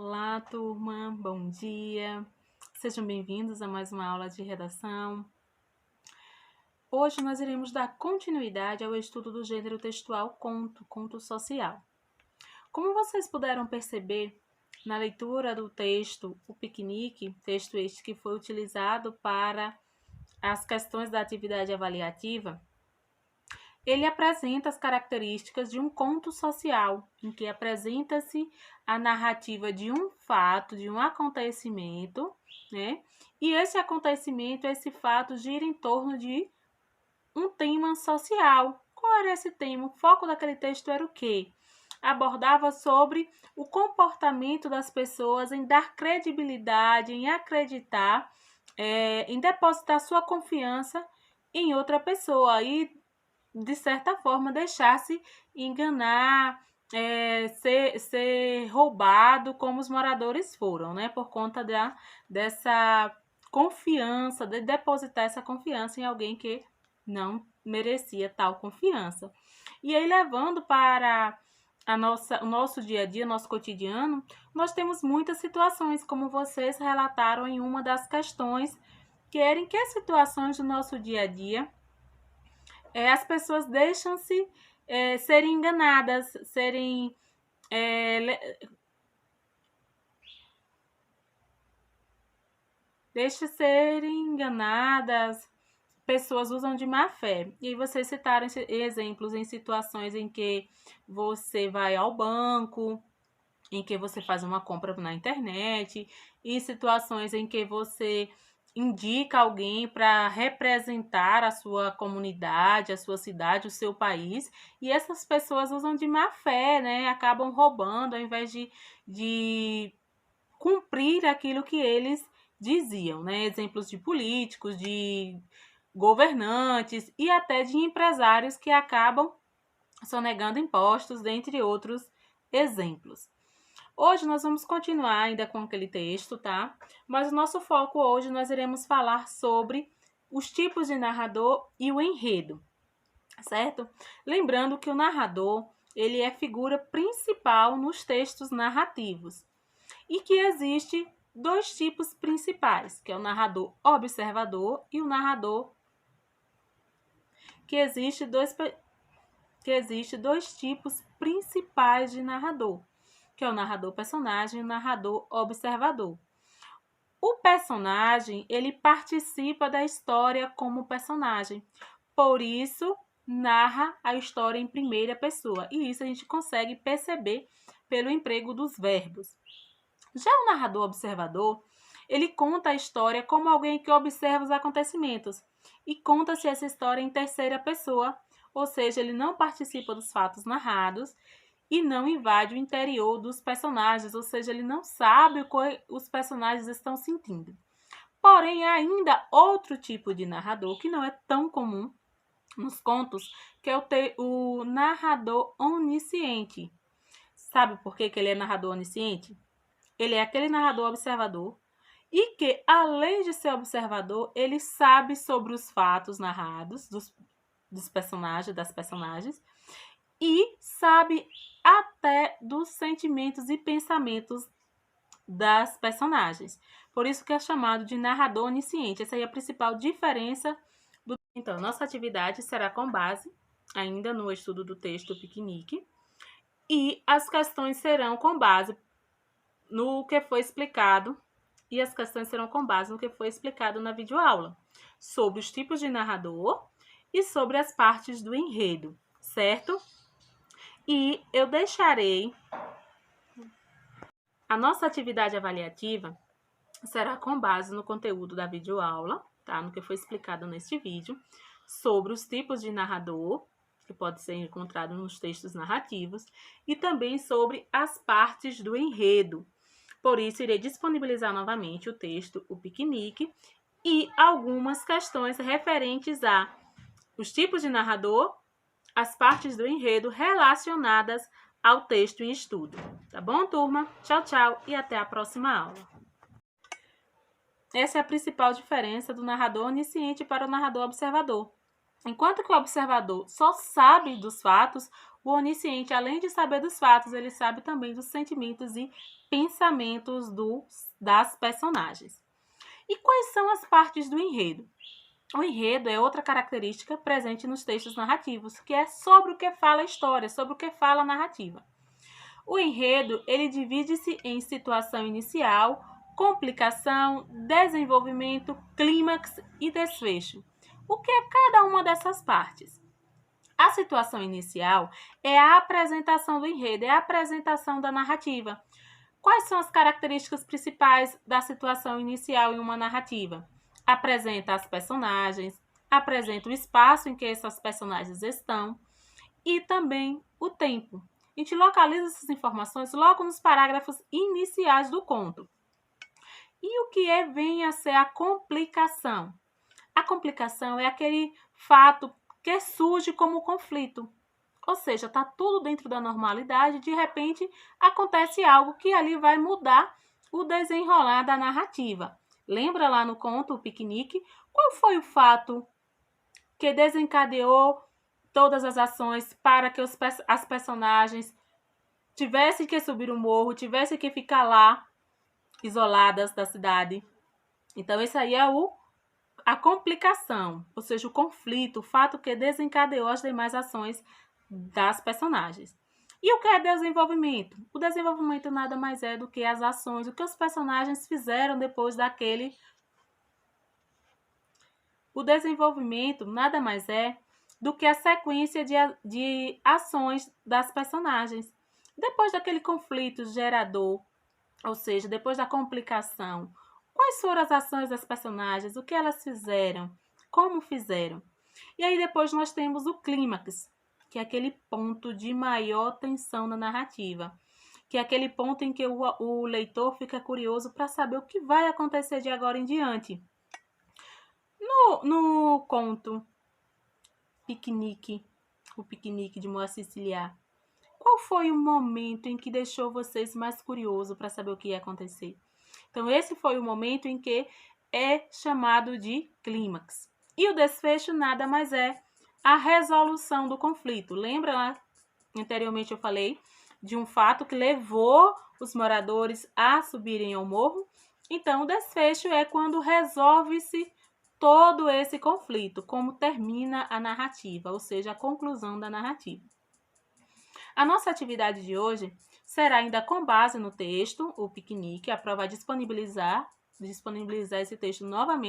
Olá, turma, bom dia. Sejam bem-vindos a mais uma aula de redação. Hoje nós iremos dar continuidade ao estudo do gênero textual conto social. Como vocês puderam perceber na leitura do texto O Piquenique, texto este que foi utilizado para as questões da atividade avaliativa, ele apresenta as características de um conto social, em que apresenta-se a narrativa de um fato, de um acontecimento, né? E esse acontecimento, esse fato gira em torno de um tema social. Qual era esse tema? O foco daquele texto era o quê? Abordava sobre o comportamento das pessoas em dar credibilidade, em acreditar, em depositar sua confiança em outra pessoa e de certa forma, deixar-se enganar, ser roubado, como os moradores foram, né? Por conta dessa confiança, de depositar essa confiança em alguém que não merecia tal confiança. E aí, levando para o nosso dia a dia, nosso cotidiano, nós temos muitas situações, como vocês relataram em uma das questões, em que situações do nosso dia a dia as pessoas deixam-se serem enganadas, serem enganadas, pessoas usam de má fé. E aí vocês citaram exemplos em situações em que você vai ao banco, em que você faz uma compra na internet, em situações em que você indica alguém para representar a sua comunidade, a sua cidade, o seu país, e essas pessoas usam de má fé, né? Acabam roubando ao invés de cumprir aquilo que eles diziam, né? Exemplos de políticos, de governantes e até de empresários que acabam sonegando impostos, dentre outros exemplos. Hoje nós vamos continuar ainda com aquele texto, tá? Mas o nosso foco hoje nós iremos falar sobre os tipos de narrador e o enredo, certo? Lembrando que o narrador, ele é figura principal nos textos narrativos e que existe dois tipos principais, que é o narrador observador e o narrador que existe dois tipos principais de narrador, que é o narrador personagem e o narrador observador. O personagem, ele participa da história como personagem, por isso narra a história em primeira pessoa, e isso a gente consegue perceber pelo emprego dos verbos. Já o narrador observador, ele conta a história como alguém que observa os acontecimentos, e conta-se essa história em terceira pessoa, ou seja, ele não participa dos fatos narrados e não invade o interior dos personagens, ou seja, ele não sabe o que os personagens estão sentindo. Porém, há ainda outro tipo de narrador que não é tão comum nos contos, que é o narrador onisciente. Sabe por que ele é narrador onisciente? Ele é aquele narrador observador e que, além de ser observador, ele sabe sobre os fatos narrados dos personagens, das personagens, e sabe até dos sentimentos e pensamentos das personagens. Por isso que é chamado de narrador onisciente. Essa aí é a principal diferença do... Então, nossa atividade será com base ainda no estudo do texto Piquenique, e as questões serão com base no que foi explicado, e as questões serão com base no que foi explicado na videoaula, sobre os tipos de narrador e sobre as partes do enredo, certo? E eu deixarei a nossa atividade avaliativa será com base no conteúdo da videoaula, tá? No que foi explicado neste vídeo, sobre os tipos de narrador, que pode ser encontrado nos textos narrativos, e também sobre as partes do enredo. Por isso, irei disponibilizar novamente o texto O Piquenique e algumas questões referentes a os tipos de narrador, as partes do enredo relacionadas ao texto em estudo. Tá bom, turma? Tchau, tchau e até a próxima aula. Essa é a principal diferença do narrador onisciente para o narrador observador. Enquanto que o observador só sabe dos fatos, O onisciente, além de saber dos fatos, ele sabe também dos sentimentos e pensamentos das personagens. E quais são as partes do enredo? O enredo é outra característica presente nos textos narrativos, que é sobre o que fala a história, sobre o que fala a narrativa. O enredo, ele divide-se em situação inicial, complicação, desenvolvimento, clímax e desfecho. O que é cada uma dessas partes? A situação inicial é a apresentação do enredo, é a apresentação da narrativa. Quais são as características principais da situação inicial em uma narrativa? Apresenta as personagens, apresenta o espaço em que essas personagens estão e também o tempo. A gente localiza essas informações logo nos parágrafos iniciais do conto. E o que vem a ser a complicação? A complicação é aquele fato que surge como conflito. Ou seja, está tudo dentro da normalidade, de repente acontece algo que ali vai mudar o desenrolar da narrativa. Lembra lá no conto O Piquenique? Qual foi o fato que desencadeou todas as ações para que as personagens tivessem que subir o morro, tivessem que ficar lá, isoladas da cidade? Então, esse aí é a complicação, ou seja, o conflito, o fato que desencadeou as demais ações das personagens. E o que é desenvolvimento? O desenvolvimento nada mais é do que as ações, o que os personagens fizeram depois daquele. O desenvolvimento nada mais é do que a sequência de ações das personagens. Depois daquele conflito gerador, ou seja, depois da complicação, quais foram as ações das personagens, o que elas fizeram, como fizeram. E aí depois nós temos o clímax, que é aquele ponto de maior tensão na narrativa, que é aquele ponto em que o leitor fica curioso para saber o que vai acontecer de agora em diante. No conto Piquenique, o Piquenique de Moacir Ciliar, qual foi o momento em que deixou vocês mais curiosos para saber o que ia acontecer? Então, esse foi o momento em que é chamado de clímax. E o desfecho nada mais é a resolução do conflito. Lembra lá, anteriormente eu falei de um fato que levou os moradores a subirem ao morro? Então, o desfecho é quando resolve-se todo esse conflito, como termina a narrativa, ou seja, a conclusão da narrativa. A nossa atividade de hoje será ainda com base no texto, o Piquenique. A prova vai disponibilizar esse texto novamente